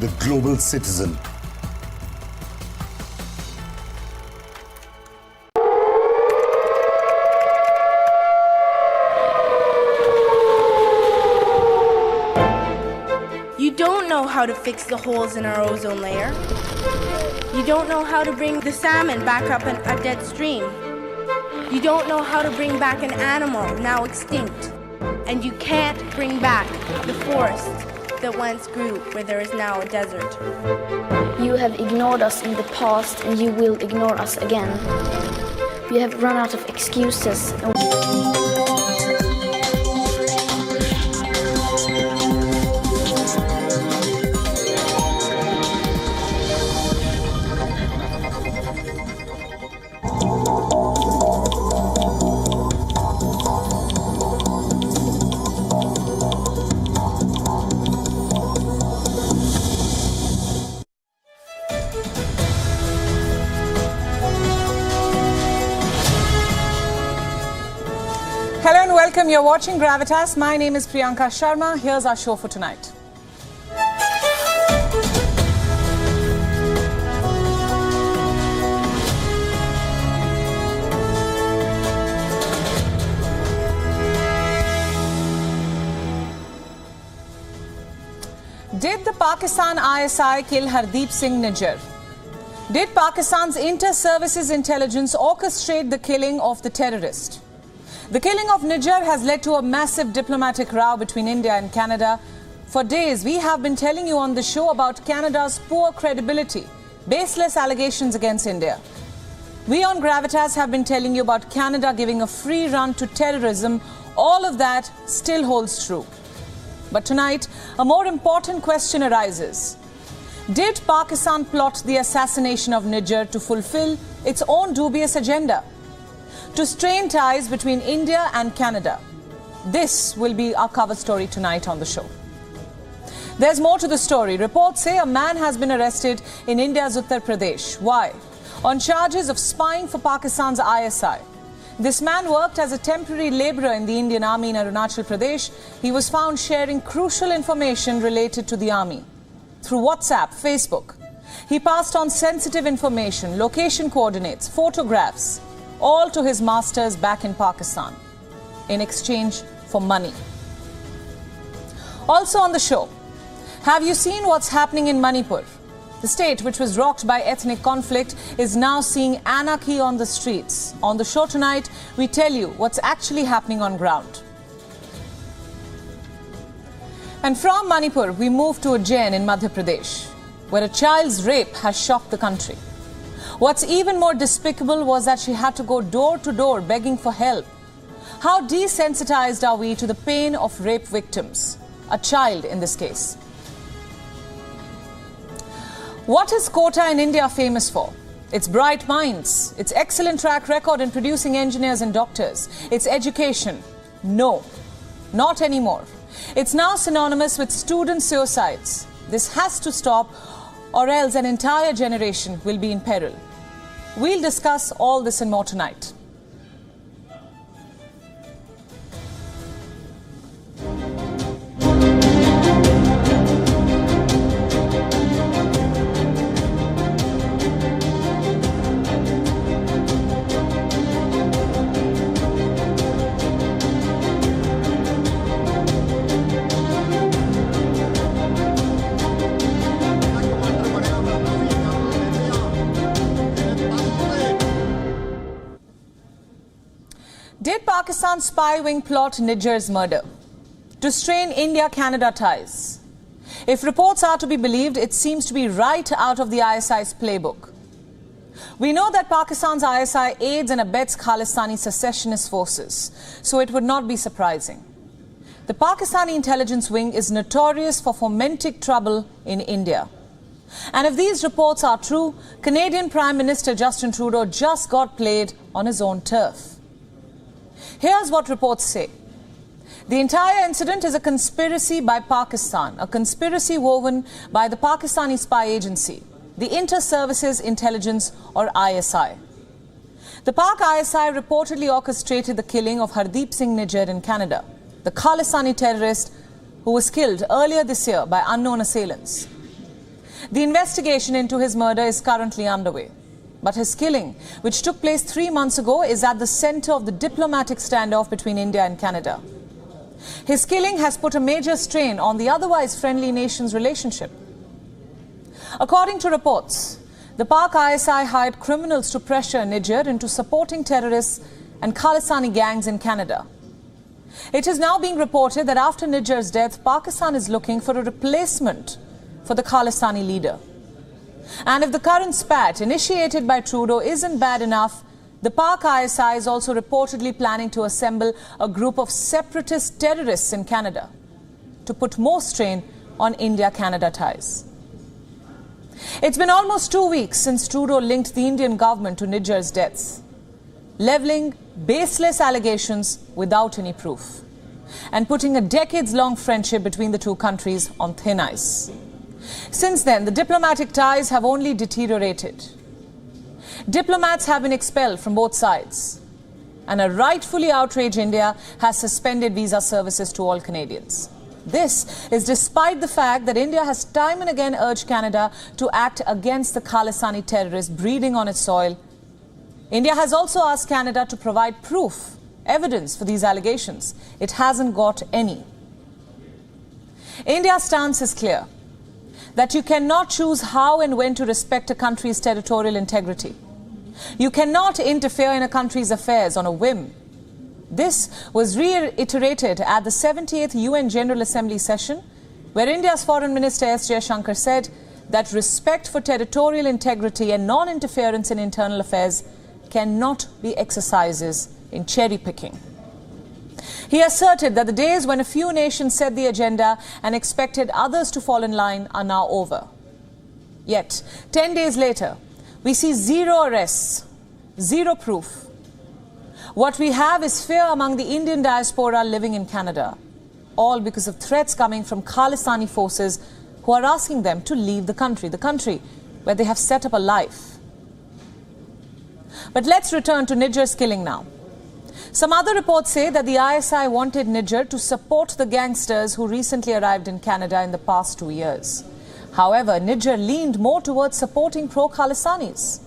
the global citizen. You don't know how to fix the holes in our ozone layer. You don't know how to bring the salmon back up a dead stream. You don't know how to bring back an animal now extinct. And you can't bring back the forest that once grew where there is now a desert. You have ignored us in the past and you will ignore us again. We have run out of excuses. Hello and welcome. You're watching Gravitas. My name is Priyanka Sharma. Here's our show for tonight. Did the Pakistan ISI kill Hardeep Singh Nijjar? Did Pakistan's inter-services intelligence orchestrate the killing of the terrorist? The killing of Nijjar has led to a massive diplomatic row between India and Canada. For days, we have been telling you on the show about Canada's poor credibility, baseless allegations against India. We on Gravitas have been telling you about Canada giving a free run to terrorism. All of that still holds true. But tonight, a more important question arises. Did Pakistan plot the assassination of Nijjar to fulfill its own dubious agenda? To strain ties between India and Canada? This will be our cover story tonight on the show. There's more to the story. Reports say a man has been arrested in India's Uttar Pradesh. Why? On charges of spying for Pakistan's ISI. This man worked as a temporary labourer in the Indian Army in Arunachal Pradesh. He was found sharing crucial information related to the army through WhatsApp, Facebook. He passed on sensitive information, location coordinates, photographs, all to his masters back in Pakistan in exchange for money. Also on the show, have you seen what's happening in Manipur? The state, which was rocked by ethnic conflict, is now seeing anarchy on the streets. On the show tonight, we tell you what's actually happening on ground. And from Manipur, we move to Ujjain in Madhya Pradesh, where a child's rape has shocked the country. What's even more despicable was that she had to go door to door begging for help. How desensitized are we to the pain of rape victims? A child in this case. What is Kota in India famous for? Its bright minds, its excellent track record in producing engineers and doctors, its education. No, not anymore. It's now synonymous with student suicides. This has to stop, or else an entire generation will be in peril. We'll discuss all this and more tonight. Did Pakistan's spy wing plot Nijjar's murder to strain India-Canada ties? If reports are to be believed, it seems to be right out of the ISI's playbook. We know that Pakistan's ISI aids and abets Khalistani secessionist forces, so it would not be surprising. The Pakistani intelligence wing is notorious for fomenting trouble in India. And if these reports are true, Canadian Prime Minister Justin Trudeau just got played on his own turf. Here's what reports say. The entire incident is a conspiracy by Pakistan, a conspiracy woven by the Pakistani spy agency, the Inter-Services Intelligence or ISI. The Pak ISI reportedly orchestrated the killing of Hardeep Singh Nijjar in Canada, the Khalistani terrorist who was killed earlier this year by unknown assailants. The investigation into his murder is currently underway. But his killing, which took place 3 months ago, is at the center of the diplomatic standoff between India and Canada. His killing has put a major strain on the otherwise friendly nations' relationship. According to reports, the Pak ISI hired criminals to pressure Nijjar into supporting terrorists and Khalistani gangs in Canada. It is now being reported that after Nijjar's death, Pakistan is looking for a replacement for the Khalistani leader. And if the current spat initiated by Trudeau isn't bad enough, the Pak ISI is also reportedly planning to assemble a group of separatist terrorists in Canada to put more strain on India-Canada ties. It's been almost 2 weeks since Trudeau linked the Indian government to Nijjar's deaths, levelling baseless allegations without any proof, and putting a decades-long friendship between the two countries on thin ice. Since then, the diplomatic ties have only deteriorated. Diplomats have been expelled from both sides, and a rightfully outraged India has suspended visa services to all Canadians. This is despite the fact that India has time and again urged Canada to act against the Khalistani terrorists breeding on its soil. India has also asked Canada to provide proof, evidence for these allegations. It hasn't got any. India's stance is clear, that you cannot choose how and when to respect a country's territorial integrity. You cannot interfere in a country's affairs on a whim. This was reiterated at the 78th UN General Assembly session, where India's Foreign Minister S. Jaishankar said that respect for territorial integrity and non-interference in internal affairs cannot be exercises in cherry-picking. He asserted that the days when a few nations set the agenda and expected others to fall in line are now over. Yet, 10 days later, we see zero arrests, zero proof. What we have is fear among the Indian diaspora living in Canada, all because of threats coming from Khalistani forces who are asking them to leave the country where they have set up a life. But let's return to Nijjar's killing now. Some other reports say that the ISI wanted Nijjar to support the gangsters who recently arrived in Canada in the past 2 years. However, Nijjar leaned more towards supporting pro-Khalistanis,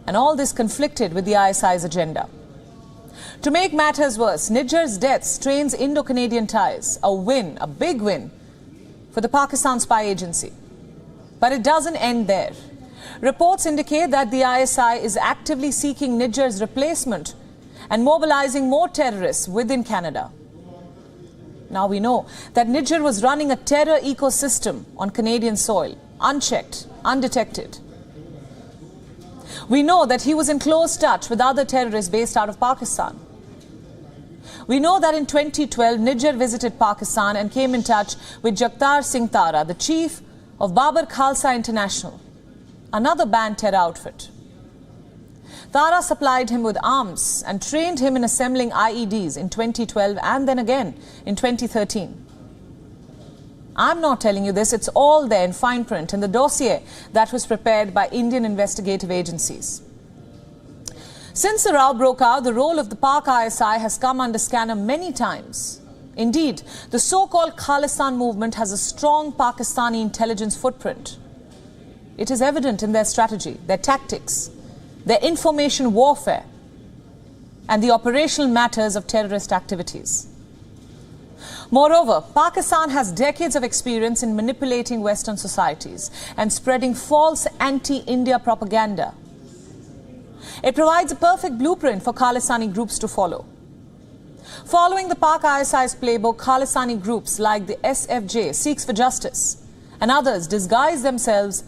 and all this conflicted with the ISI's agenda. To make matters worse, Nijjar's death strains Indo-Canadian ties, a win, a big win for the Pakistan spy agency. But it doesn't end there. Reports indicate that the ISI is actively seeking Nijjar's replacement and mobilizing more terrorists within Canada. Now we know that Nijjar was running a terror ecosystem on Canadian soil, unchecked, undetected. We know that he was in close touch with other terrorists based out of Pakistan. We know that in 2012, Nijjar visited Pakistan and came in touch with Jagtar Singh Tara, the chief of Babar Khalsa International, another banned terror outfit. Tara supplied him with arms and trained him in assembling IEDs in 2012 and then again in 2013. I'm not telling you this, it's all there in fine print in the dossier that was prepared by Indian investigative agencies. Since the row broke out, the role of the Pak ISI has come under scanner many times. Indeed, the so-called Khalistan movement has a strong Pakistani intelligence footprint. It is evident in their strategy, their tactics, their information warfare, and the operational matters of terrorist activities. Moreover, Pakistan has decades of experience in manipulating Western societies and spreading false anti-India propaganda. It provides a perfect blueprint for Khalistani groups to follow. Following the Pak ISI's playbook, Khalistani groups like the SFJ, Sikhs for Justice, and others disguise themselves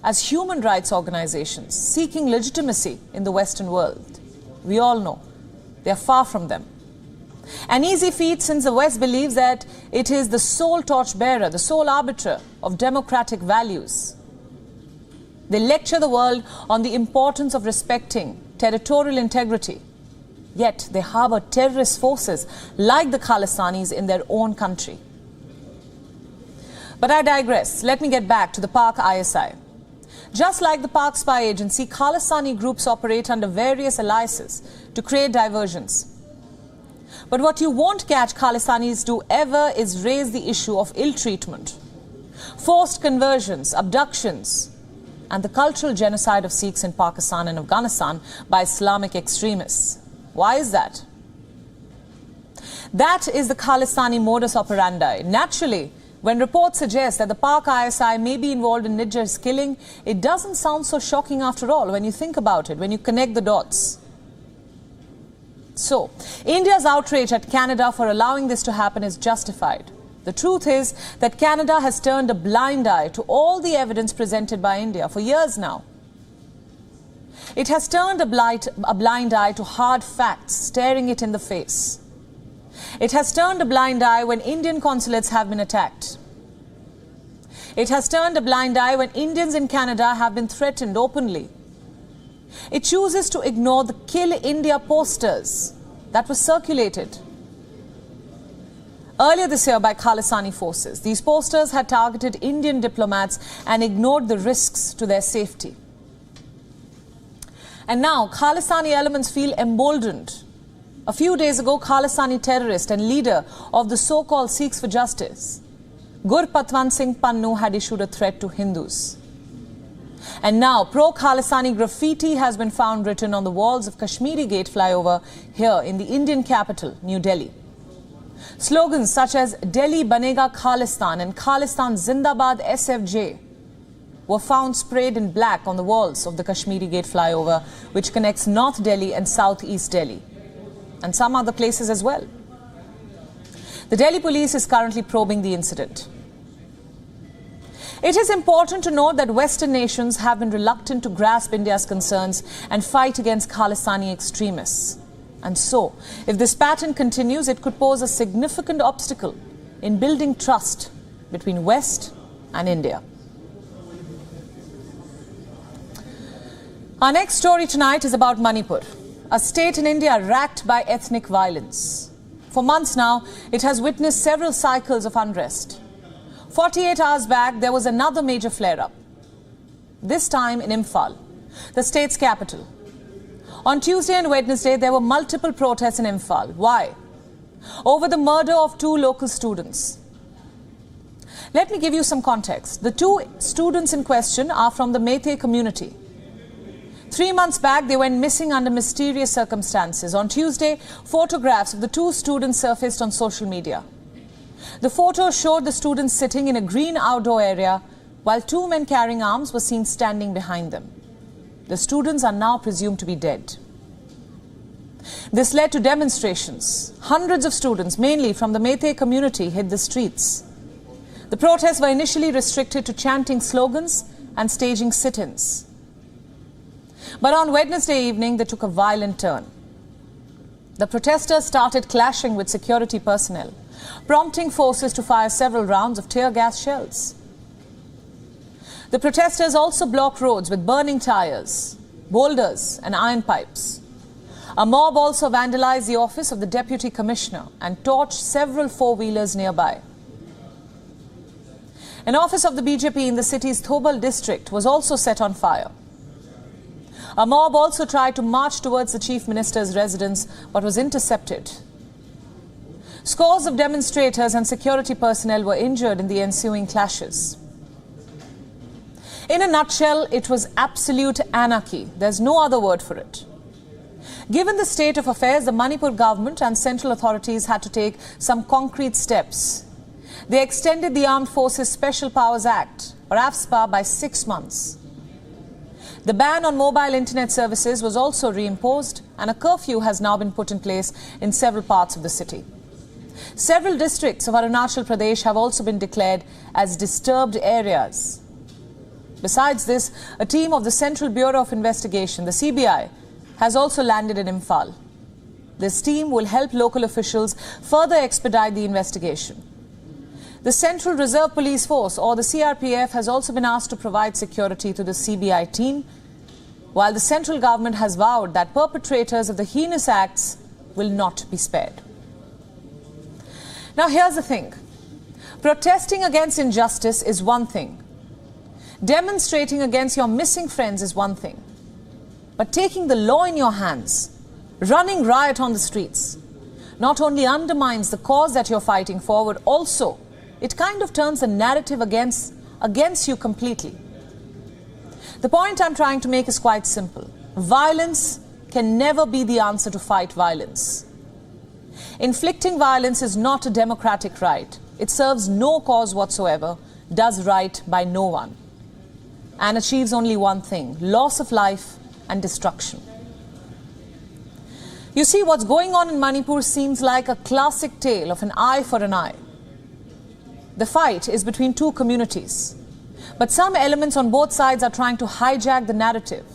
as human rights organizations seeking legitimacy in the Western world. We all know they are far from them. An easy feat, since the West believes that it is the sole torchbearer, the sole arbiter of democratic values. They lecture the world on the importance of respecting territorial integrity, yet they harbor terrorist forces like the Khalistanis in their own country. But I digress. Let me get back to the Pak ISI. Just like the Pak spy agency, Khalistani groups operate under various aliases to create diversions. But what you won't catch Khalistanis do ever is raise the issue of ill treatment, forced conversions, abductions, and the cultural genocide of Sikhs in Pakistan and Afghanistan by Islamic extremists. Why is that? That is the Khalistani modus operandi. Naturally, when reports suggest that the Pak ISI may be involved in Nijjar's killing, it doesn't sound so shocking after all when you think about it, when you connect the dots. So, India's outrage at Canada for allowing this to happen is justified. The truth is that Canada has turned a blind eye to all the evidence presented by India for years now. It has turned a blind eye to hard facts, staring it in the face. It has turned a blind eye when Indian consulates have been attacked. It has turned a blind eye when Indians in Canada have been threatened openly. It chooses to ignore the Kill India posters that were circulated earlier this year by Khalistani forces. These posters had targeted Indian diplomats and ignored the risks to their safety. And now Khalistani elements feel emboldened. A few days ago, Khalistani terrorist and leader of the so-called Sikhs for Justice, Gurpatwant Singh Pannu, had issued a threat to Hindus. And now pro-Khalistani graffiti has been found written on the walls of Kashmiri Gate flyover here in the Indian capital, New Delhi. Slogans such as Delhi Banega Khalistan and Khalistan Zindabad SFJ were found sprayed in black on the walls of the Kashmiri Gate flyover, which connects North Delhi and Southeast Delhi, and some other places as well. The Delhi police is currently probing the incident. It is important to note that Western nations have been reluctant to grasp India's concerns and fight against Khalistani extremists. And so, if this pattern continues, it could pose a significant obstacle in building trust between West and India. Our next story tonight is about Manipur, a state in India racked by ethnic violence. For months now, it has witnessed several cycles of unrest. 48 hours back, there was another major flare-up, this time in Imphal, the state's capital. On Tuesday and Wednesday, there were multiple protests in Imphal. Why? Over the murder of 2 local students. Let me give you some context. The 2 students in question are from the Meitei community. 3 months back, they went missing under mysterious circumstances. On Tuesday, photographs of the 2 students surfaced on social media. The photos showed the students sitting in a green outdoor area while 2 men carrying arms were seen standing behind them. The students are now presumed to be dead. This led to demonstrations. Hundreds of students, mainly from the Meitei community, hit the streets. The protests were initially restricted to chanting slogans and staging sit-ins. But on Wednesday evening, they took a violent turn. The protesters started clashing with security personnel, prompting forces to fire several rounds of tear gas shells. The protesters also blocked roads with burning tires, boulders and iron pipes. A mob also vandalized the office of the Deputy Commissioner and torched several four-wheelers nearby. An office of the BJP in the city's Thobal district was also set on fire. A mob also tried to march towards the Chief Minister's residence but was intercepted. Scores of demonstrators and security personnel were injured in the ensuing clashes. In a nutshell, it was absolute anarchy. There's no other word for it. Given the state of affairs, the Manipur government and central authorities had to take some concrete steps. They extended the Armed Forces Special Powers Act, or AFSPA, by 6 months. The ban on mobile internet services was also reimposed, and a curfew has now been put in place in several parts of the city. Several districts of Arunachal Pradesh have also been declared as disturbed areas. Besides this, a team of the Central Bureau of Investigation, the CBI, has also landed in Imphal. This team will help local officials further expedite the investigation. The Central Reserve Police Force, or the CRPF, has also been asked to provide security to the CBI team, while the central government has vowed that perpetrators of the heinous acts will not be spared. Now here's the thing. Protesting against injustice is one thing. Demonstrating against your missing friends is one thing. But taking the law in your hands, running riot on the streets, not only undermines the cause that you're fighting for, but also it kind of turns the narrative against you completely. The point I'm trying to make is quite simple. Violence can never be the answer to fight violence. Inflicting violence is not a democratic right. It serves no cause whatsoever, does right by no one, and achieves only one thing: loss of life and destruction. You see, what's going on in Manipur seems like a classic tale of an eye for an eye. The fight is between two communities, but some elements on both sides are trying to hijack the narrative.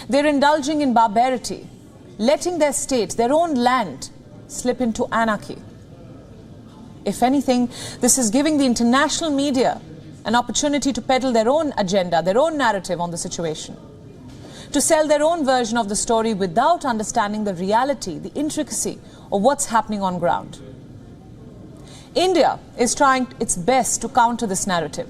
They're indulging in barbarity, letting their state, their own land, slip into anarchy. If anything, this is giving the international media an opportunity to peddle their own agenda, their own narrative on the situation, to sell their own version of the story without understanding the reality, the intricacy of what's happening on ground. India is trying its best to counter this narrative.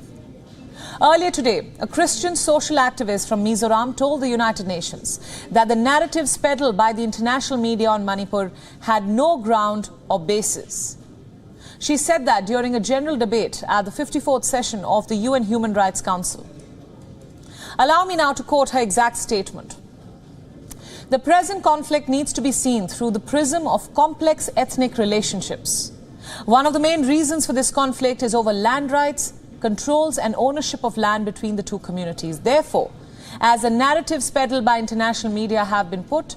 Earlier today, a Christian social activist from Mizoram told the United Nations that the narratives peddled by the international media on Manipur had no ground or basis. She said that during a general debate at the 54th session of the UN Human Rights Council. Allow me now to quote her exact statement. The present conflict needs to be seen through the prism of complex ethnic relationships. One of the main reasons for this conflict is over land rights, controls and ownership of land between the two communities. Therefore, as the narratives peddled by international media have been put,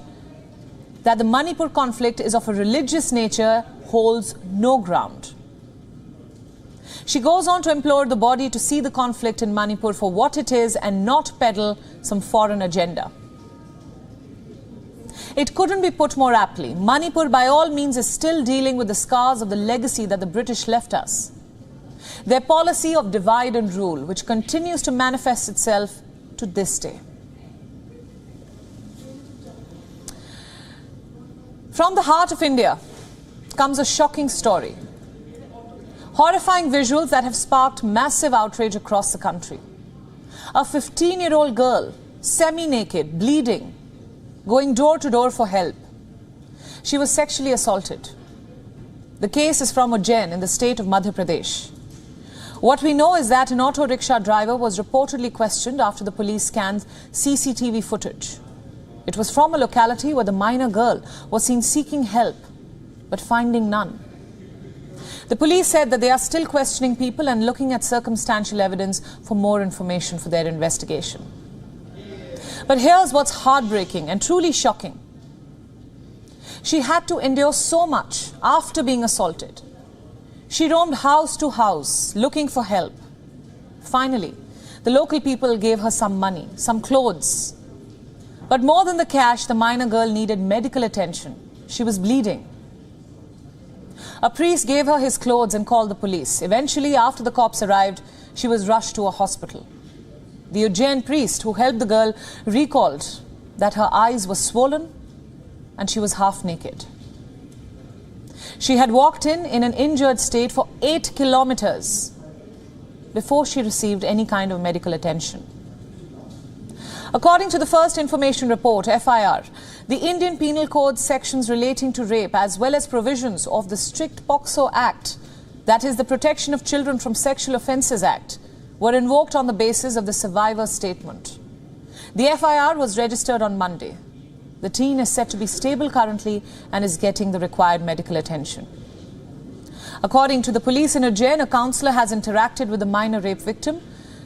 that the Manipur conflict is of a religious nature holds no ground. She goes on to implore the body to see the conflict in Manipur for what it is and not peddle some foreign agenda. It couldn't be put more aptly. Manipur, by all means, is still dealing with the scars of the legacy that the British left us. Their policy of divide and rule, which continues to manifest itself to this day. From the heart of India comes a shocking story. Horrifying visuals that have sparked massive outrage across the country. A 15-year-old girl, semi-naked, bleeding, going door to door for help. She was sexually assaulted. The case is from Ujjain in the state of Madhya Pradesh. What we know is that an auto rickshaw driver was reportedly questioned after the police scanned CCTV footage. It was from a locality where the minor girl was seen seeking help, but finding none. The police said that they are still questioning people and looking at circumstantial evidence for more information for their investigation. But here's what's heartbreaking and truly shocking. She had to endure so much after being assaulted. She roamed house to house looking for help. Finally, the local people gave her some money, some clothes. But more than the cash, the minor girl needed medical attention. She was bleeding. A priest gave her his clothes and called the police. Eventually, after the cops arrived, she was rushed to a hospital. The Ujjain priest who helped the girl recalled that her eyes were swollen and she was half naked. She had walked in an injured state for 8 kilometers before she received any kind of medical attention. According to the first information report, FIR, the Indian Penal Code sections relating to rape as well as provisions of the strict POCSO Act, that is the Protection of Children from Sexual Offences Act, were invoked on the basis of the survivor's statement. The FIR was registered on Monday. The teen is said to be stable currently and is getting the required medical attention. According to the police in Ujjain, a counsellor has interacted with the minor rape victim.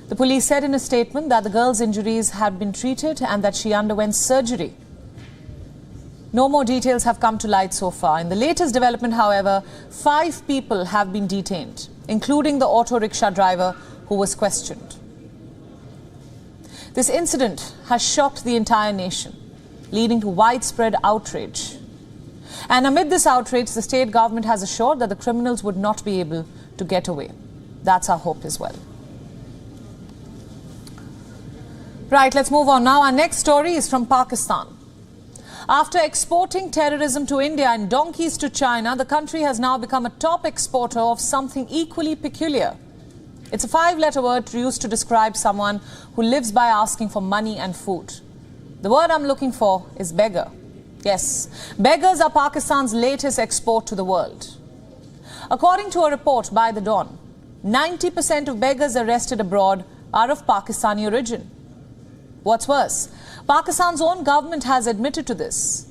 The police said in a statement that the girl's injuries had been treated and that she underwent surgery. No more details have come to light so far. In the latest development, however, 5 people have been detained, including the auto rickshaw driver who was questioned. This incident has shocked the entire nation, leading to widespread outrage. And amid this outrage, the state government has assured that the criminals would not be able to get away. That's our hope as well. Right, let's move on now. Our next story is from Pakistan. After exporting terrorism to India and donkeys to China, the country has now become a top exporter of something equally peculiar. It's a 5-letter word used to describe someone who lives by asking for money and food. The word I'm looking for is beggar. Yes, beggars are Pakistan's latest export to the world. According to a report by the Dawn, 90% of beggars arrested abroad are of Pakistani origin. What's worse, Pakistan's own government has admitted to this.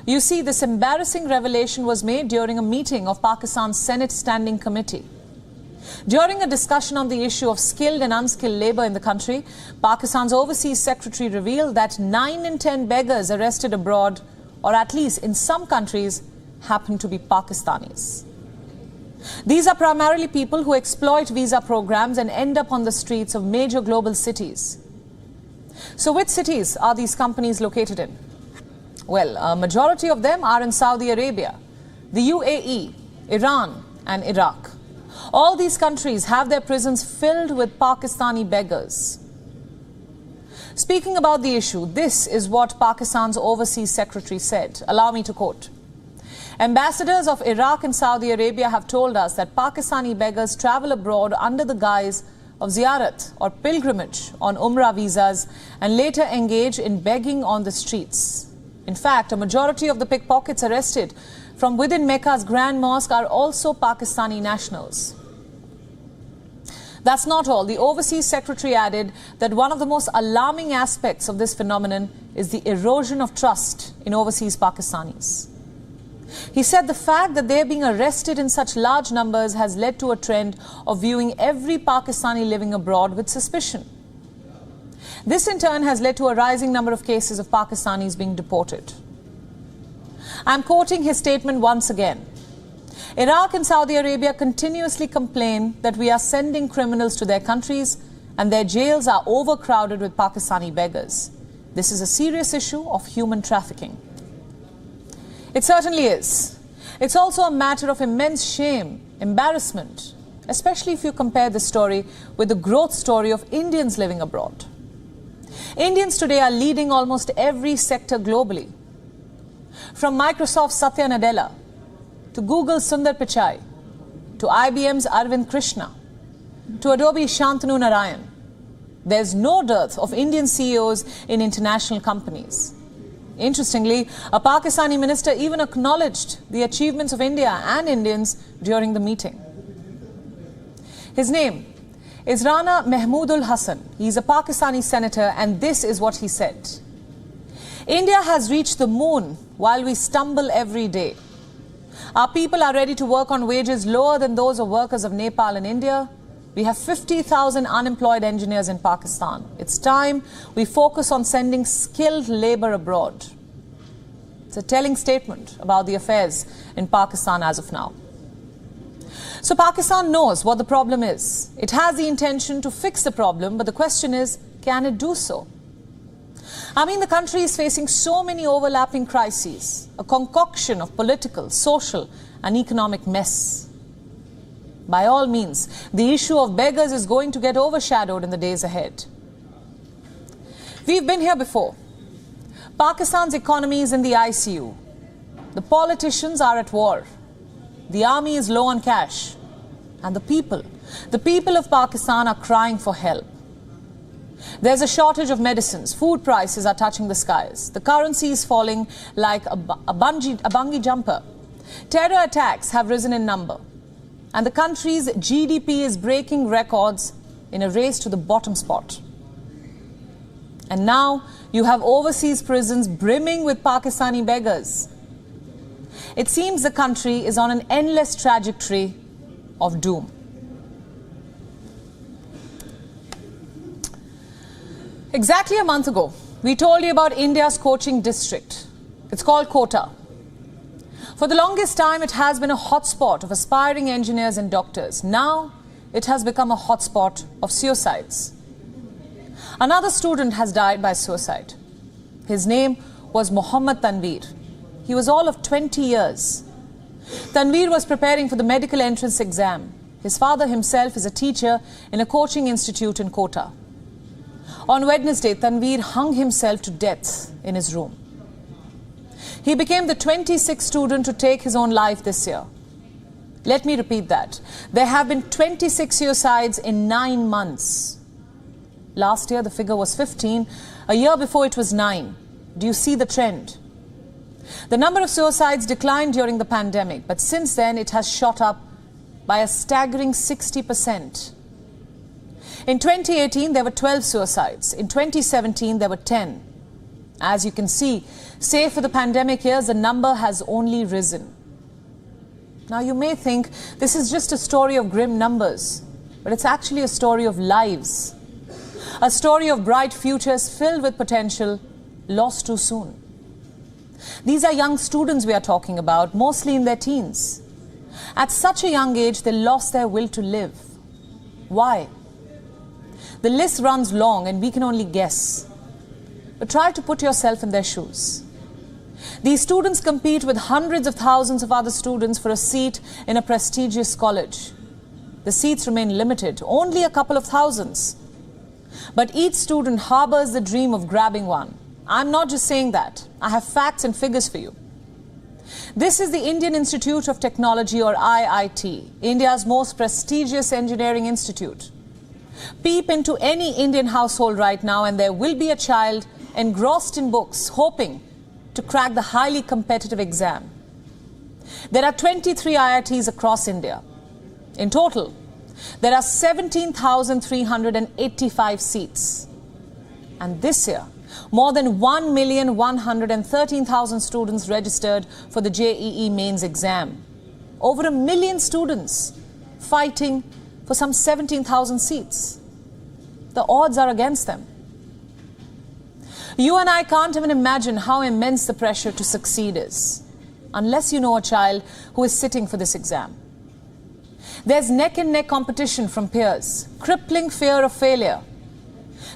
You see, this embarrassing revelation was made during a meeting of Pakistan's Senate Standing Committee. During a discussion on the issue of skilled and unskilled labour in the country, Pakistan's Overseas Secretary revealed that 9 in 10 beggars arrested abroad, or at least in some countries, happen to be Pakistanis. These are primarily people who exploit visa programs and end up on the streets of major global cities. So which cities are these companies located in? Well, a majority of them are in Saudi Arabia, the UAE, Iran and Iraq. All these countries have their prisons filled with Pakistani beggars. Speaking about the issue, this is what Pakistan's Overseas Secretary said. Allow me to quote. Ambassadors of Iraq and Saudi Arabia have told us that Pakistani beggars travel abroad under the guise of ziyarat or pilgrimage on Umrah visas and later engage in begging on the streets. In fact, a majority of the pickpockets arrested from within Mecca's Grand Mosque are also Pakistani nationals. That's not all. The Overseas Secretary added that one of the most alarming aspects of this phenomenon is the erosion of trust in overseas Pakistanis. He said the fact that they are being arrested in such large numbers has led to a trend of viewing every Pakistani living abroad with suspicion. This in turn has led to a rising number of cases of Pakistanis being deported. I'm quoting his statement once again. Iraq and Saudi Arabia continuously complain that we are sending criminals to their countries and their jails are overcrowded with Pakistani beggars. This is a serious issue of human trafficking. It certainly is. It's also a matter of immense shame, embarrassment, especially if you compare this story with the growth story of Indians living abroad. Indians today are leading almost every sector globally. From Microsoft's Satya Nadella, to Google's Sundar Pichai, to IBM's Arvind Krishna, to Adobe's Shantanu Narayan. There's no dearth of Indian CEOs in international companies. Interestingly, a Pakistani minister even acknowledged the achievements of India and Indians during the meeting. His name is Rana Mahmoodul Hassan. He's a Pakistani senator, and this is what he said. India has reached the moon while we stumble every day. Our people are ready to work on wages lower than those of workers of Nepal and India. We have 50,000 unemployed engineers in Pakistan. It's time we focus on sending skilled labor abroad. It's a telling statement about the affairs in Pakistan as of now. So Pakistan knows what the problem is. It has the intention to fix the problem, but the question is, can it do so? I mean, the country is facing so many overlapping crises, a concoction of political, social and economic mess. By all means, the issue of beggars is going to get overshadowed in the days ahead. We've been here before. Pakistan's economy is in the ICU. The politicians are at war. The army is low on cash. And the people of Pakistan are crying for help. There's a shortage of medicines. Food prices are touching the skies. The currency is falling like a bungee jumper. Terror attacks have risen in number. And the country's GDP is breaking records in a race to the bottom spot. And now you have overseas prisons brimming with Pakistani beggars. It seems the country is on an endless trajectory of doom. Exactly a month ago, we told you about India's coaching district. It's called Kota. For the longest time, it has been a hotspot of aspiring engineers and doctors. Now, it has become a hotspot of suicides. Another student has died by suicide. His name was Mohammad Tanveer. He was all of 20 years. Tanveer was preparing for the medical entrance exam. His father himself is a teacher in a coaching institute in Kota. On Wednesday, Tanveer hung himself to death in his room. He became the 26th student to take his own life this year. Let me repeat that. There have been 26 suicides in 9 months. Last year, the figure was 15. A year before, it was 9. Do you see the trend? The number of suicides declined during the pandemic, but since then, it has shot up by a staggering 60%. In 2018, there were 12 suicides. In 2017, there were 10. As you can see, save for the pandemic years, the number has only risen. Now, you may think this is just a story of grim numbers, but it's actually a story of lives. A story of bright futures filled with potential, lost too soon. These are young students we are talking about, mostly in their teens. At such a young age, they lost their will to live. Why? The list runs long and we can only guess. But try to put yourself in their shoes. These students compete with hundreds of thousands of other students for a seat in a prestigious college. The seats remain limited, only a couple of thousands. But each student harbors the dream of grabbing one. I'm not just saying that. I have facts and figures for you. This is the Indian Institute of Technology, or IIT, India's most prestigious engineering institute. Peep into any Indian household right now and there will be a child engrossed in books, hoping to crack the highly competitive exam. There are 23 IITs across India. In total, there are 17,385 seats. And this year, more than 1,113,000 students registered for the JEE mains exam. Over 1 million students fighting for some 17,000 seats. The odds are against them. You and I can't even imagine how immense the pressure to succeed is, unless you know a child who is sitting for this exam. There's neck-and-neck competition from peers, crippling fear of failure,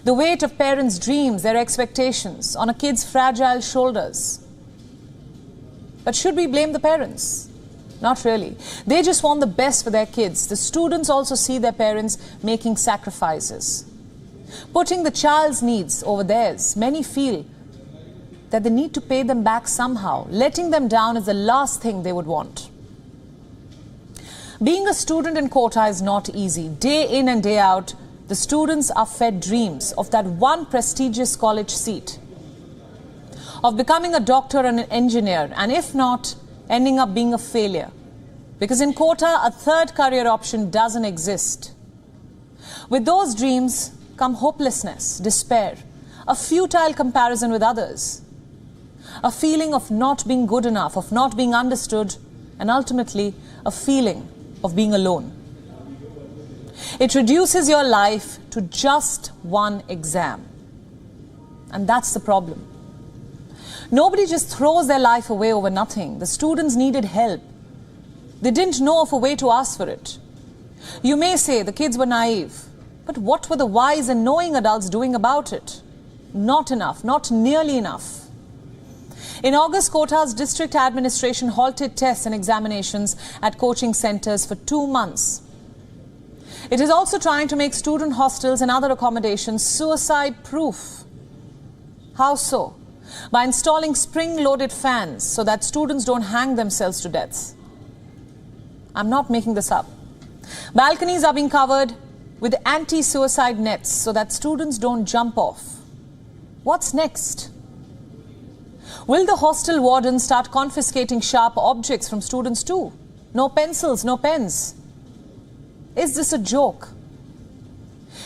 the weight of parents' dreams, their expectations on a kid's fragile shoulders. But should we blame the parents? Not really. They just want the best for their kids. The students also see their parents making sacrifices, putting the child's needs over theirs. Many feel that they need to pay them back somehow. Letting them down is the last thing they would want. Being a student in Kota is not easy. Day in and day out, the students are fed dreams of that one prestigious college seat, of becoming a doctor and an engineer, and if not, ending up being a failure. Because in Kota, a third career option doesn't exist. With those dreams come hopelessness, despair, a futile comparison with others, a feeling of not being good enough, of not being understood, and ultimately a feeling of being alone. It reduces your life to just one exam. And that's the problem. Nobody just throws their life away over nothing. The students needed help. They didn't know of a way to ask for it. You may say the kids were naive, but what were the wise and knowing adults doing about it? Not enough, not nearly enough. In August, Kota's district administration halted tests and examinations at coaching centers for 2 months. It is also trying to make student hostels and other accommodations suicide-proof. How so? By installing spring-loaded fans so that students don't hang themselves to death. I'm not making this up. Balconies are being covered with anti-suicide nets so that students don't jump off. What's next? Will the hostel wardens start confiscating sharp objects from students too? No pencils, no pens. Is this a joke?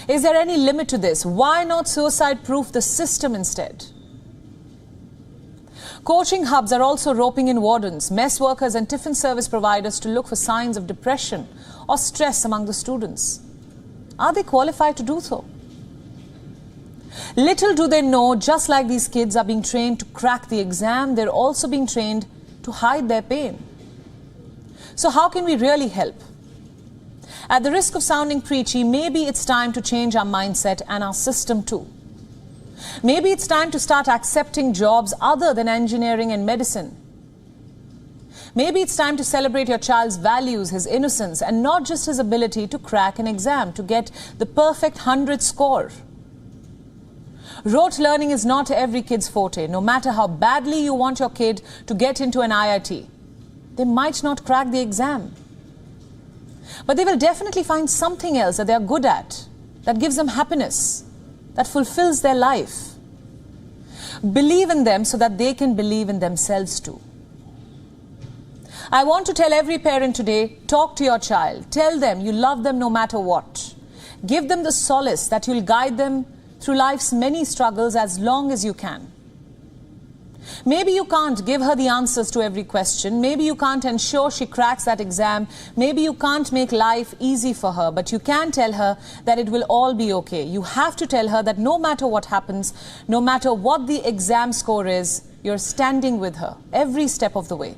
Is there any limit to this? Why not suicide-proof the system instead? Coaching hubs are also roping in wardens, mess workers and tiffin service providers to look for signs of depression or stress among the students. Are they qualified to do so? Little do they know, just like these kids are being trained to crack the exam, they're also being trained to hide their pain. So how can we really help? At the risk of sounding preachy, maybe it's time to change our mindset and our system too. Maybe it's time to start accepting jobs other than engineering and medicine. Maybe it's time to celebrate your child's values, his innocence, and not just his ability to crack an exam, to get the perfect 100 score. Rote learning is not every kid's forte. No matter how badly you want your kid to get into an IIT, they might not crack the exam. But they will definitely find something else that they are good at, that gives them happiness, that fulfills their life. Believe in them so that they can believe in themselves too. I want to tell every parent today, talk to your child. Tell them you love them no matter what. Give them the solace that you'll guide them through life's many struggles as long as you can. Maybe you can't give her the answers to every question. Maybe you can't ensure she cracks that exam. Maybe you can't make life easy for her, but you can tell her that it will all be okay. You have to tell her that no matter what happens, no matter what the exam score is, you're standing with her every step of the way.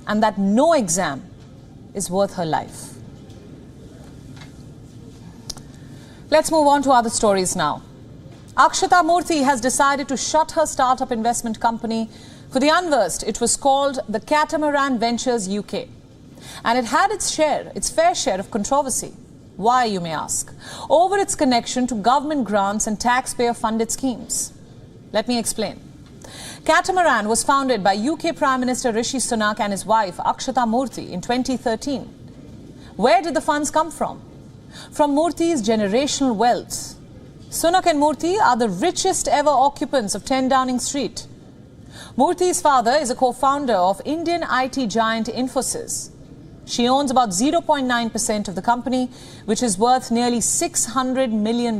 And that no exam is worth her life. Let's move on to other stories now. Akshata Murthy has decided to shut her startup investment company for the unrest. It was called the Catamaran Ventures UK. And it had its fair share of controversy. Why, you may ask? Over its connection to government grants and taxpayer-funded schemes. Let me explain. Catamaran was founded by UK Prime Minister Rishi Sunak and his wife Akshata Murthy in 2013. Where did the funds come from? From Murthy's generational wealth. Sunak and Murthy are the richest ever occupants of 10 Downing Street. Murthy's father is a co-founder of Indian IT giant Infosys. She owns about 0.9% of the company, which is worth nearly $600 million.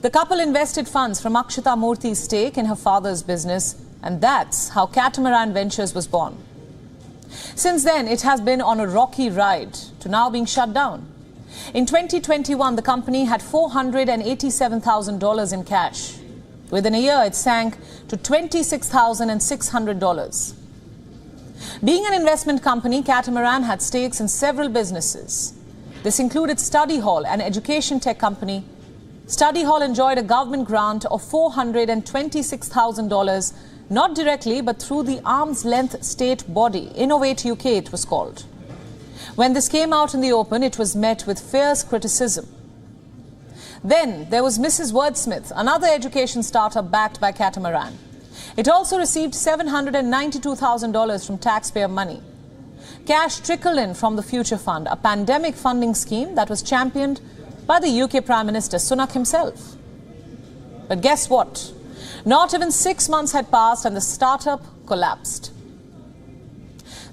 The couple invested funds from Akshata Murthy's stake in her father's business, and that's how Catamaran Ventures was born. Since then, it has been on a rocky ride to now being shut down. In 2021, the company had $487,000 in cash. Within a year, it sank to $26,600. Being an investment company, Catamaran had stakes in several businesses. This included Study Hall, an education tech company. Study Hall enjoyed a government grant of $426,000, not directly, but through the arm's length state body, Innovate UK it was called. When this came out in the open, it was met with fierce criticism. Then there was Mrs. Wordsmith, another education startup backed by Catamaran. It also received $792,000 from taxpayer money. Cash trickled in from the Future Fund, a pandemic funding scheme that was championed by the UK Prime Minister Sunak himself. But guess what? Not even 6 months had passed and the startup collapsed.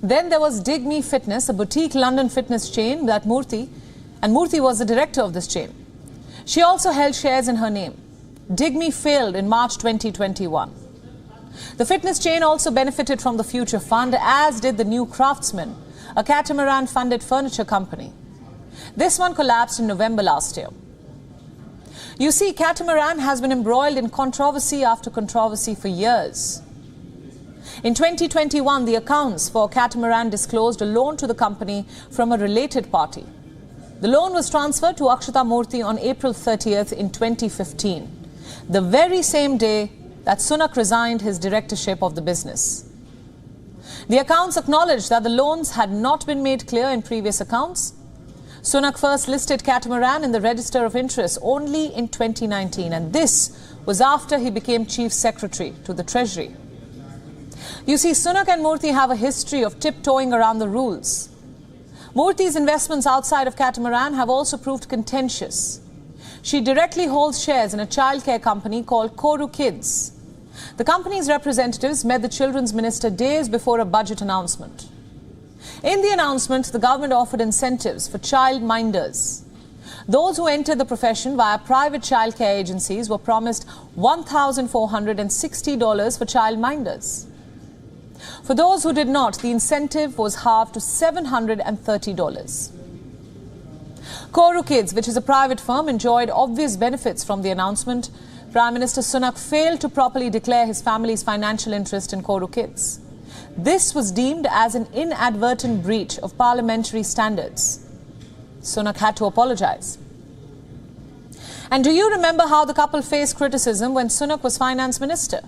Then there was Dig Me Fitness, a boutique London fitness chain that Murthy was the director of this chain. She also held shares in her name. Dig Me failed in March 2021. The fitness chain also benefited from the Future Fund, as did the New Craftsman, a Catamaran-funded furniture company. This one collapsed in November last year. You see, Catamaran has been embroiled in controversy after controversy for years. In 2021, the accounts for Catamaran disclosed a loan to the company from a related party. The loan was transferred to Akshata Murthy on April 30th in 2015, the very same day that Sunak resigned his directorship of the business. The accounts acknowledged that the loans had not been made clear in previous accounts. Sunak first listed Catamaran in the Register of Interest only in 2019, and this was after he became Chief Secretary to the Treasury. You see, Sunak and Murthy have a history of tiptoeing around the rules. Murthy's investments outside of Catamaran have also proved contentious. She directly holds shares in a childcare company called Kota Kids. The company's representatives met the Children's Minister days before a budget announcement. In the announcement, the government offered incentives for child minders. Those who entered the profession via private childcare agencies were promised $1,460 for child minders. For those who did not, the incentive was halved to $730. Kota Kids, which is a private firm, enjoyed obvious benefits from the announcement. Prime Minister Sunak failed to properly declare his family's financial interest in Kota Kids. This was deemed as an inadvertent breach of parliamentary standards. Sunak had to apologize. And do you remember how the couple faced criticism when Sunak was finance minister?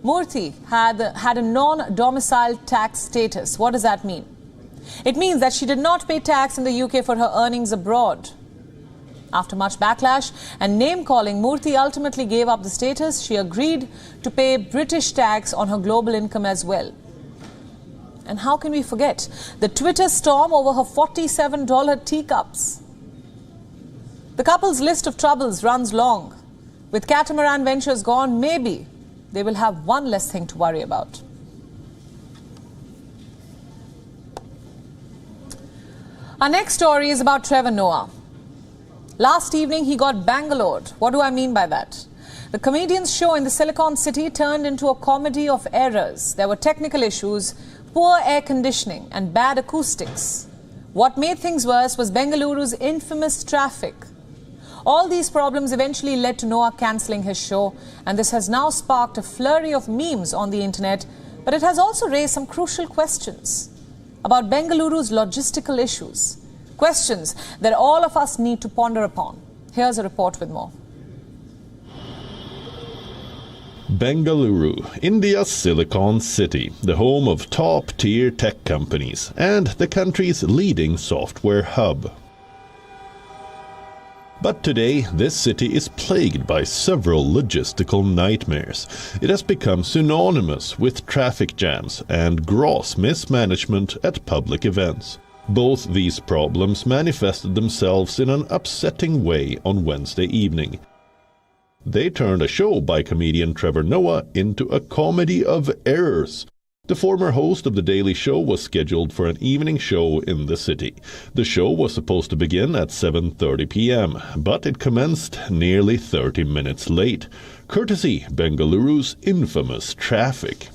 Murthy had a non-domiciled tax status. What does that mean? It means that she did not pay tax in the UK for her earnings abroad. After much backlash and name-calling, Murthy ultimately gave up the status. She agreed to pay British tax on her global income as well. And how can we forget the Twitter storm over her $47 teacups? The couple's list of troubles runs long. With Catamaran Ventures gone, maybe they will have one less thing to worry about. Our next story is about Trevor Noah. Last evening, he got Bangalored. What do I mean by that? The comedian's show in the Silicon City turned into a comedy of errors. There were technical issues, poor air conditioning and bad acoustics. What made things worse was Bengaluru's infamous traffic. All these problems eventually led to Noah cancelling his show, and this has now sparked a flurry of memes on the internet, but it has also raised some crucial questions about Bengaluru's logistical issues. Questions that all of us need to ponder upon. Here's a report with more. Bengaluru, India's Silicon City, the home of top-tier tech companies and the country's leading software hub. But today, this city is plagued by several logistical nightmares. It has become synonymous with traffic jams and gross mismanagement at public events. Both these problems manifested themselves in an upsetting way on Wednesday evening. They turned a show by comedian Trevor Noah into a comedy of errors. The former host of The Daily Show was scheduled for an evening show in the city. The show was supposed to begin at 7:30 p.m., but it commenced nearly 30 minutes late, courtesy Bengaluru's infamous traffic.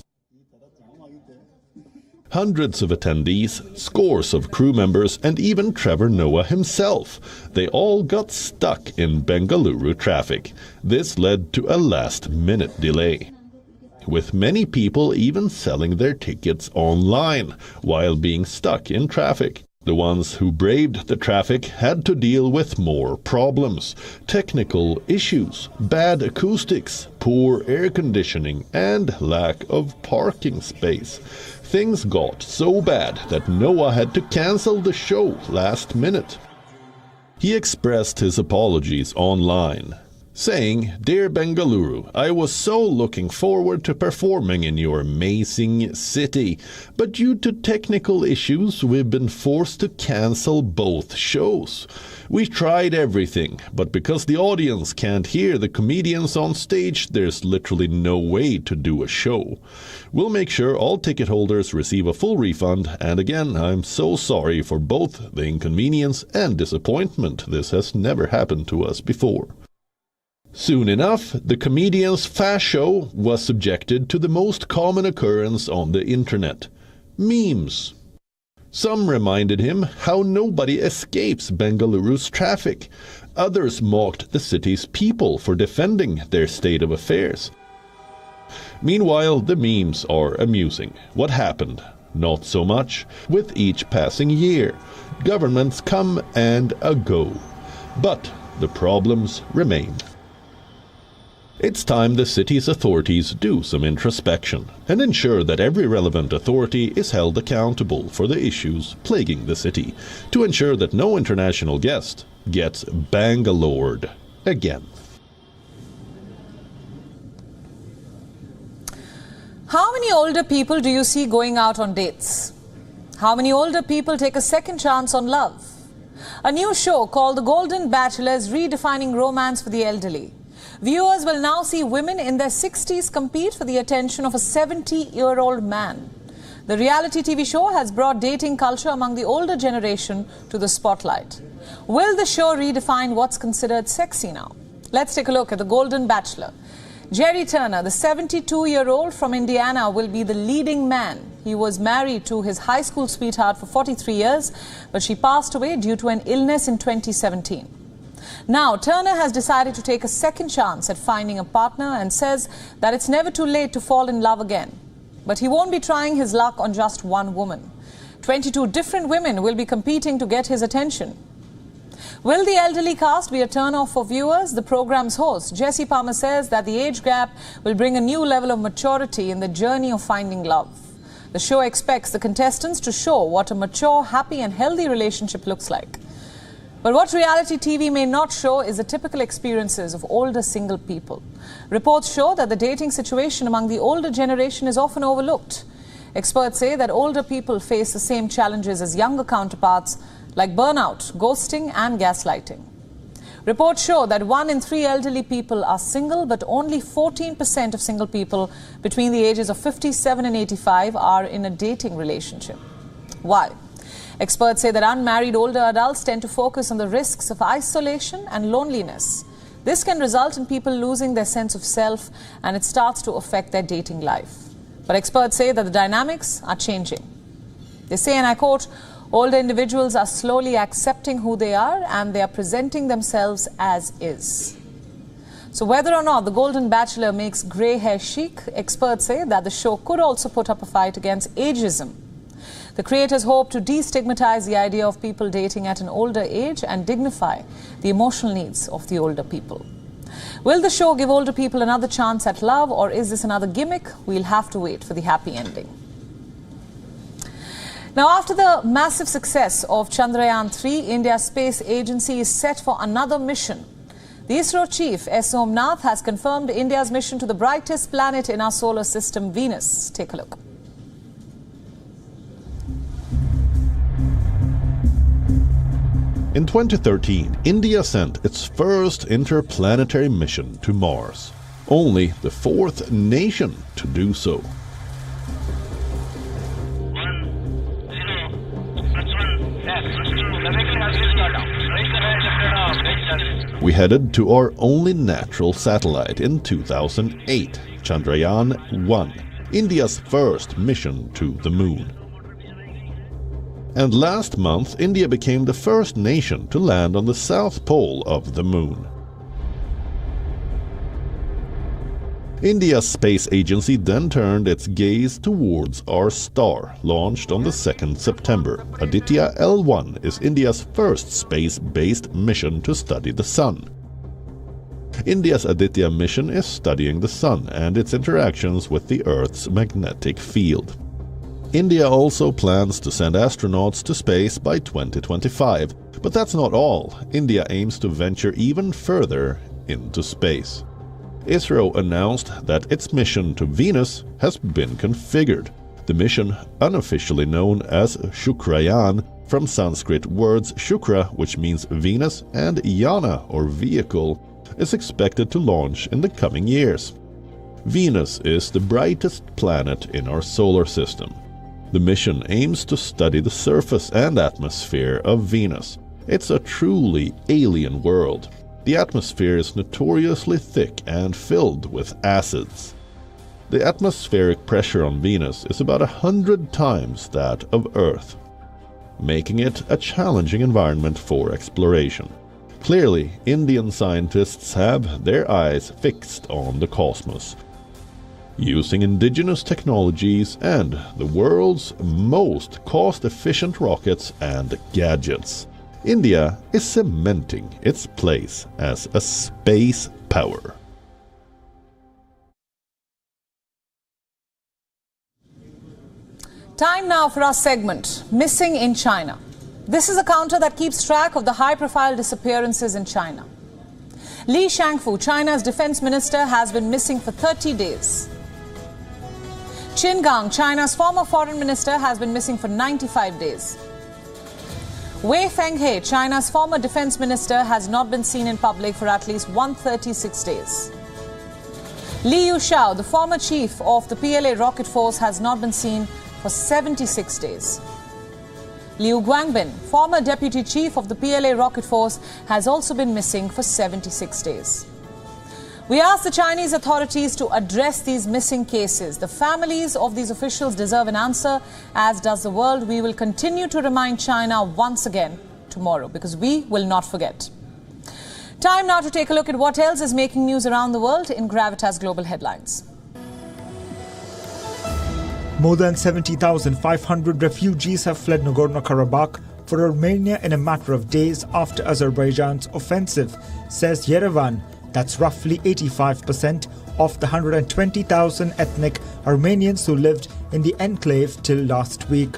Hundreds of attendees, scores of crew members, and even Trevor Noah himself, they all got stuck in Bengaluru traffic. This led to a last-minute delay, with many people even selling their tickets online while being stuck in traffic. The ones who braved the traffic had to deal with more problems, technical issues, bad acoustics, poor air conditioning, and lack of parking space. Things got so bad that Noah had to cancel the show last minute. He expressed his apologies online, saying, "Dear Bengaluru, I was so looking forward to performing in your amazing city, but due to technical issues we've been forced to cancel both shows. We tried everything, but because the audience can't hear the comedians on stage, there's literally no way to do a show. We'll make sure all ticket holders receive a full refund, and again, I'm so sorry for both the inconvenience and disappointment. This has never happened to us before." Soon enough, the comedian's fast show was subjected to the most common occurrence on the internet: memes. Some reminded him how nobody escapes Bengaluru's traffic. Others mocked the city's people for defending their state of affairs. Meanwhile, the memes are amusing. What happened? Not so much. With each passing year, governments come and go. But the problems remain. It's time the city's authorities do some introspection and ensure that every relevant authority is held accountable for the issues plaguing the city, to ensure that no international guest gets Bangalored again. How many older people do you see going out on dates? How many older people take a second chance on love? A new show called The Golden Bachelor is redefining romance for the elderly. Viewers will now see women in their 60s compete for the attention of a 70-year-old man. The reality TV show has brought dating culture among the older generation to the spotlight. Will the show redefine what's considered sexy now? Let's take a look at The Golden Bachelor. Jerry Turner, the 72-year-old from Indiana, will be the leading man. He was married to his high school sweetheart for 43 years, but she passed away due to an illness in 2017. Now, Turner has decided to take a second chance at finding a partner and says that it's never too late to fall in love again. But he won't be trying his luck on just one woman. 22 different women will be competing to get his attention. Will the elderly cast be a turn-off for viewers? The program's host, Jesse Palmer, says that the age gap will bring a new level of maturity in the journey of finding love. The show expects the contestants to show what a mature, happy and healthy relationship looks like. But what reality TV may not show is the typical experiences of older single people. Reports show that the dating situation among the older generation is often overlooked. Experts say that older people face the same challenges as younger counterparts, like burnout, ghosting and gaslighting. Reports show that 1 in 3 elderly people are single, but only 14% of single people between the ages of 57 and 85 are in a dating relationship. Why? Experts say that unmarried older adults tend to focus on the risks of isolation and loneliness. This can result in people losing their sense of self, and it starts to affect their dating life. But experts say that the dynamics are changing. They say, and I quote, older individuals are slowly accepting who they are and they are presenting themselves as is. So whether or not the Golden Bachelor makes grey hair chic, experts say that the show could also put up a fight against ageism. The creators hope to destigmatize the idea of people dating at an older age and dignify the emotional needs of the older people. Will the show give older people another chance at love, or is this another gimmick? We'll have to wait for the happy ending. Now, after the massive success of Chandrayaan-3, India's space agency is set for another mission. The ISRO chief, S. Somnath, has confirmed India's mission to the brightest planet in our solar system, Venus. Take a look. In 2013, India sent its first interplanetary mission to Mars, only the fourth nation to do so. We headed to our only natural satellite in 2008, Chandrayaan-1, India's first mission to the moon. And last month, India became the first nation to land on the south pole of the moon. India's space agency then turned its gaze towards our star, launched on the 2nd September. Aditya L1 is India's first space-based mission to study the sun. India's Aditya mission is studying the sun and its interactions with the Earth's magnetic field. India also plans to send astronauts to space by 2025, but that's not all. India aims to venture even further into space. ISRO announced that its mission to Venus has been configured. The mission, unofficially known as Shukrayaan, from Sanskrit words Shukra, which means Venus, and Yana, or vehicle, is expected to launch in the coming years. Venus is the brightest planet in our solar system. The mission aims to study the surface and atmosphere of Venus. It's a truly alien world. The atmosphere is notoriously thick and filled with acids. The atmospheric pressure on Venus is about 100 times that of Earth, making it a challenging environment for exploration. Clearly, Indian scientists have their eyes fixed on the cosmos, using indigenous technologies and the world's most cost-efficient rockets and gadgets. India is cementing its place as a space power. Time now for our segment, Missing in China. This is a counter that keeps track of the high-profile disappearances in China. Li Shangfu, China's defense minister, has been missing for 30 days. Qin Gang, China's former foreign minister, has been missing for 95 days. Wei Fenghe, China's former defense minister, has not been seen in public for at least 136 days. Li Yuxiao, the former chief of the PLA rocket force, has not been seen for 76 days. Liu Guangbin, former deputy chief of the PLA rocket force, has also been missing for 76 days. We ask the Chinese authorities to address these missing cases. The families of these officials deserve an answer, as does the world. We will continue to remind China once again tomorrow, because we will not forget. Time now to take a look at what else is making news around the world in Gravitas Global Headlines. More than 70,500 refugees have fled Nagorno-Karabakh for Armenia in a matter of days after Azerbaijan's offensive, says Yerevan. That's roughly 85% of the 120,000 ethnic Armenians who lived in the enclave till last week.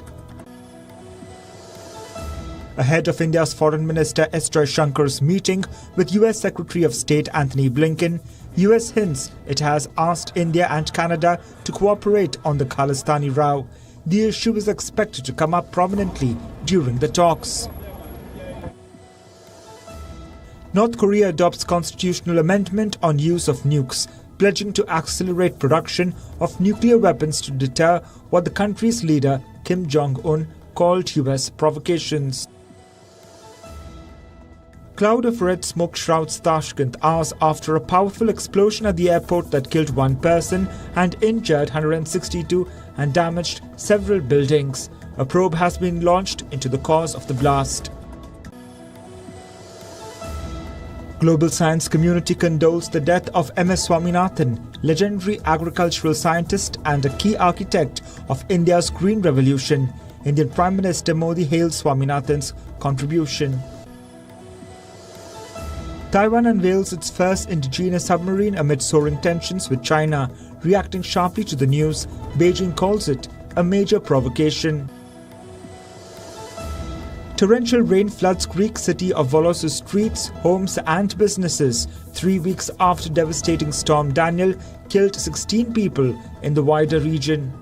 Ahead of India's Foreign Minister S. Jaishankar's meeting with US Secretary of State Antony Blinken, US hints it has asked India and Canada to cooperate on the Khalistani row. The issue is expected to come up prominently during the talks. North Korea adopts constitutional amendment on use of nukes, pledging to accelerate production of nuclear weapons to deter what the country's leader, Kim Jong-un, called US provocations. Cloud of red smoke shrouds Tashkent hours after a powerful explosion at the airport that killed one person and injured 162 and damaged several buildings. A probe has been launched into the cause of the blast. Global science community condoles the death of M.S. Swaminathan, legendary agricultural scientist and a key architect of India's Green Revolution. Indian Prime Minister Modi hails Swaminathan's contribution. Taiwan unveils its first indigenous submarine amid soaring tensions with China. Reacting sharply to the news, Beijing calls it a major provocation. Torrential rain floods Greek city of Volos' streets, homes and businesses 3 weeks after devastating storm Daniel killed 16 people in the wider region.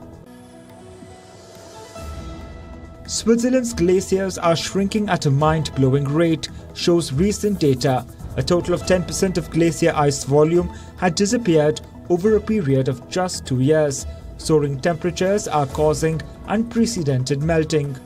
Switzerland's glaciers are shrinking at a mind-blowing rate, shows recent data. A total of 10% of glacier ice volume had disappeared over a period of just 2 years. Soaring temperatures are causing unprecedented melting.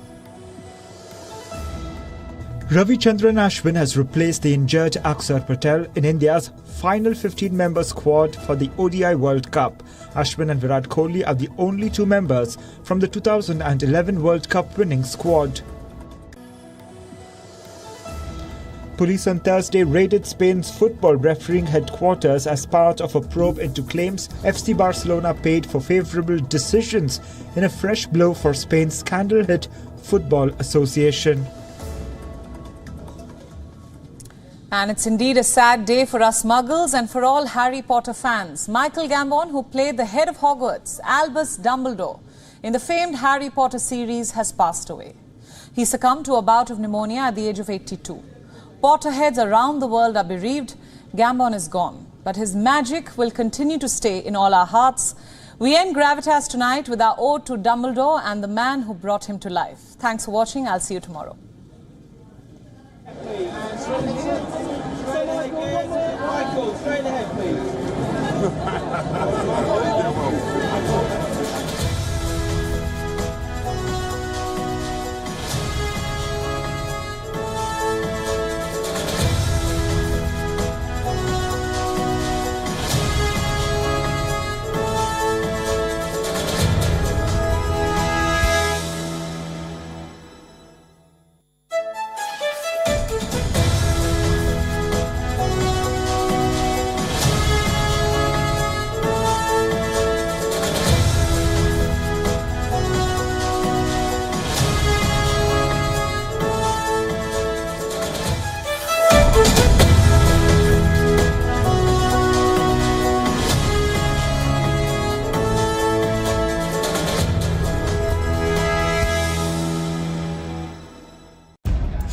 Ravichandran Ashwin has replaced the injured Akshar Patel in India's final 15-member squad for the ODI World Cup. Ashwin and Virat Kohli are the only two members from the 2011 World Cup winning squad. Police on Thursday raided Spain's football refereeing headquarters as part of a probe into claims FC Barcelona paid for favourable decisions in a fresh blow for Spain's scandal-hit Football Association. And it's indeed a sad day for us muggles and for all Harry Potter fans. Michael Gambon, who played the head of Hogwarts, Albus Dumbledore, in the famed Harry Potter series, has passed away. He succumbed to a bout of pneumonia at the age of 82. Potterheads around the world are bereaved. Gambon is gone, but his magic will continue to stay in all our hearts. We end Gravitas tonight with our ode to Dumbledore and the man who brought him to life. Thanks for watching. I'll see you tomorrow. Michael, straight ahead, please.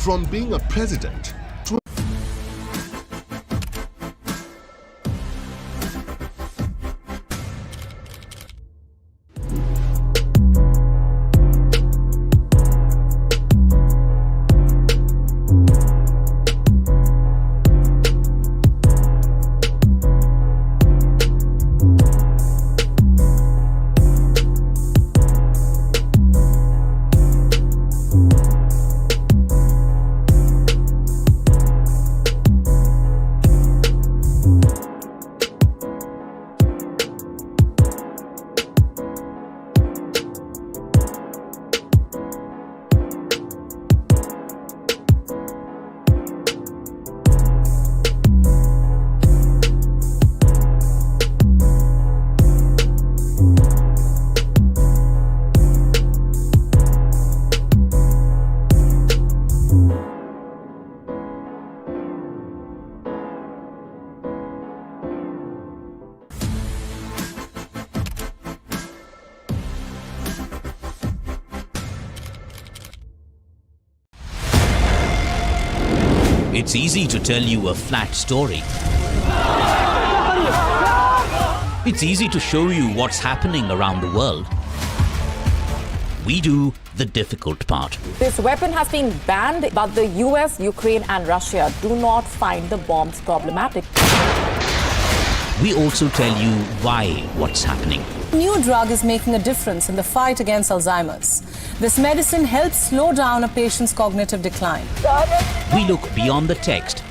From being a president to It's easy to tell you a flat story. It's easy to show you what's happening around the world. We do the difficult part. This weapon has been banned, but the US, Ukraine and Russia do not find the bombs problematic. We also tell you why what's happening. New drug is making a difference in the fight against Alzheimer's. This medicine helps slow down a patient's cognitive decline. We look beyond the text.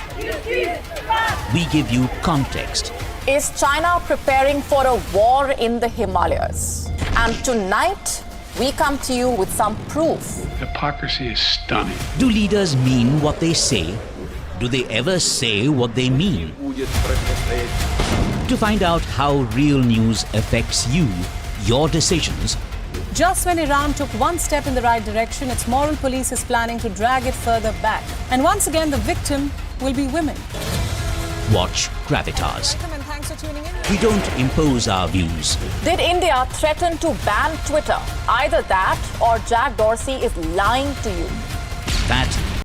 We give you context. Is China preparing for a war in the Himalayas? And tonight, we come to you with some proof. Hypocrisy is stunning. Do leaders mean what they say? Do they ever say what they mean? To find out how real news affects you, your decisions, Just when Iran took one step in the right direction, its moral police is planning to drag it further back. And once again, the victim will be women. watch Gravitas. Welcome and thanks for tuning in. We don't impose our views. Did India threaten to ban Twitter? Either that or Jack Dorsey is lying to you. That